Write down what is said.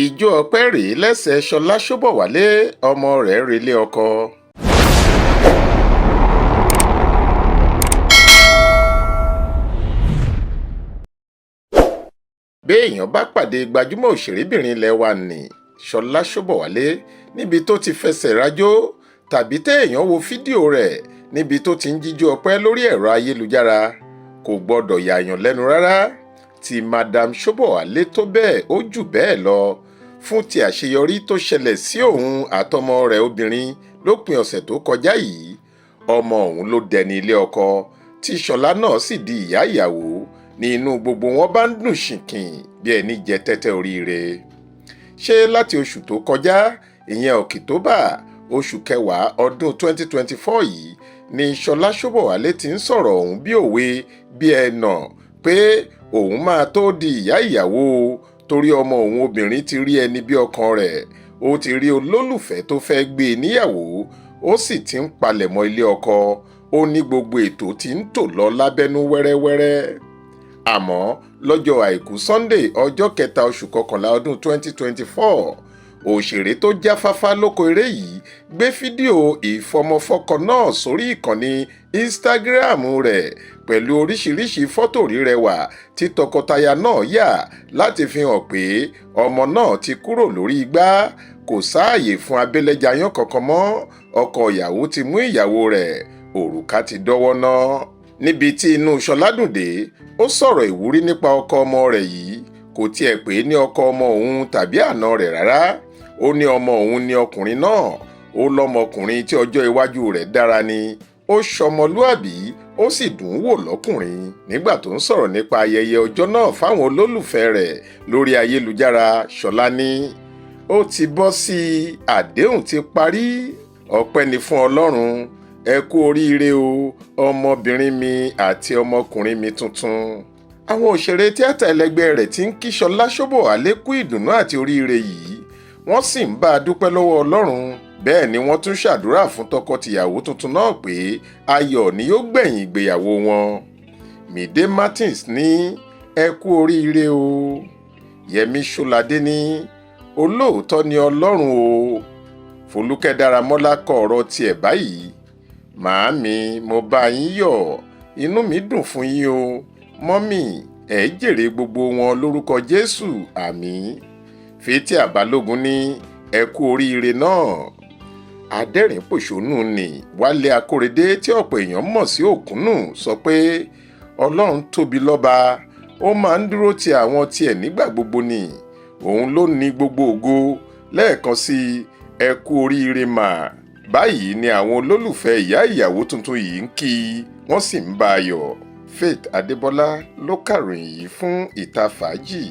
ìjó ọpẹ́ rèé lẹ́sẹ Ṣọla Ṣobọwale ọmọ rẹ̀ relé ọkọ. béèyàn bá pàdé gbajúmọ̀ òṣèrébìnrin ilẹ̀ wa nì Ṣọla Ṣobọwale níbi tó ti fẹsẹ̀ rajó tàbí téèyàn wo fídíò rẹ̀ níbi tó ti ń jíjó ọpẹ́ lórí ẹ̀rọ ayélujára kò gbọ́dọ̀ yààyàn lẹ́nu rárá. Ti Madam Ṣobọwale tó bẹ́ẹ̀ ó jù bẹ́ẹ̀ lọ fún ti àṣeyọrí tó ṣẹlẹ̀ sí òun àtọmọ rẹ̀ obìnrin lópin ọ̀sẹ̀ tó kọjá yìí. Ọmọ òun ló dẹni ilé ọkọ tí Ṣọlá náà sì di ìyá ìyàwó ní inú gbogbo wọn bá ń dùn ṣìnkìn bí ẹni jẹ tẹ́tẹ́ oríire. Ṣé láti oṣù tó kọjá ìyẹn Ọ̀kìtóbà oṣù kẹwàá ọdún 2024 yìí ni Ṣọla Ṣobọwale ti ń sọ̀rọ̀ òun bí òwe bí ẹnà pé òun máa tó di ìyá ìyàwó torí ọmọ òun obìnrin ti rí ẹni bí ọkàn rẹ̀, ó ti rí olólùfẹ́ tó fẹ́ gbé e níyàwó, ó sì ti ń palẹ̀mọ́ ilé ọkọ, ó ní gbogbo ètò tí ń tò lọ lábẹ́nú wẹ́rẹ́wẹ́rẹ́. Àmọ́ lọ́jọ́ àìkú Sunday ọjọ́ kẹta oṣù kọkànlá ọdún 2024 òṣèré tó jáfáfá lóko eré yìí gbé fídíò ìfọmọfọ́kọ náà sórí ìkànnì Instagram rẹ̀ pẹ̀lú oríṣiríṣi fọ́tò rírẹwà tí tọkọtaya náà yà láti fi hàn pé ọmọ náà ti kúrò lórí igbá, kò sáàyè fún abẹ́lẹ́jayán kankan mọ́, ọkọ ìyàwó ti mú ìyàwó rẹ̀, òrùka ti dọ́wọ́ ná. Níbi tí inú Ṣọlá dùn dé, ó sọ̀rọ̀ ìwúrí nípa ọkọ ọmọ rẹ̀ yìí, kò tiẹ̀ pè é ní ọkọ ọmọ òun tàbí àna rẹ̀ rárá. Ó ní ọmọ òun ni ọkùnrin náà, ó lọ́mọkùnrin tí ọjọ́ iwájú rẹ̀ dára ni, ó ṣọmọlúàbí, ó sì dùn ún wò lọ́kùnrin. Nígbà tó ń sọ̀rọ̀ nípa ayẹyẹ ọjọ́ náà fáwọn olólùfẹ́ rẹ̀ lórí ayélujára, Ṣọlá ní ó ti bọ́ sí i, àdéhùn ti parí, ọpẹ́ ni fún Ọlọ́run, ẹ kú oríire o ọmọbìnrin mi àti ọmọkùnrin mi tuntun. Àwọn òṣèré tíátà ẹlẹgbẹ́ rẹ̀ ti ń kí Ṣọlá Ṣobọwale kú ìdùnnú àti oríire yìí, wọ́n sì ń bá a dúpẹ́ lọ́wọ́ Ọlọ́run. Bẹ́ẹ̀ ni wọ́n tún ṣàdúrà fún tọkọ-tìyàwó tuntun náà pé ayọ̀ ni yóò gbẹ̀yìn ìgbéyàwó wọn. Mide Martins ní ẹ kú oríire o. Yẹmí Ṣọládé ní olóòótọ́ ni Ọlọ́run o. Folúkẹ́ Dáramọ́lá kọ ọ̀rọ̀ tiẹ̀ báyìí. Màámi, mo bá yín yọ̀, inú mi dùn fún yín o. Mọ́mì, ẹ jèrè gbogbo wọn lórúkọ Jésù, àmín. Fathia Balógun ní ẹ kú oríire náà. Adẹ́rìn-pòṣónú ni Wálé Akóredé tí ọ̀pọ̀ èèyàn mọ̀ sí Òkúnnù sọ pé Ọlọ́run tóbi lọ́ba, ó máa ń dúró ti àwọn tiẹ̀ nígbà gbogbo ni, òun ló ní gbogbo ògo. Lẹ́ẹ̀kan sí ẹ kú oríire mà. Báyìí ni àwọn olólùfẹ́ ìyá ìyàwó tuntun yìí ń kí i, wọ́n sì ń bá a yọ̀. Faith Adébọ́lá ló kàròyìn yìí fún Ìta Fàájì.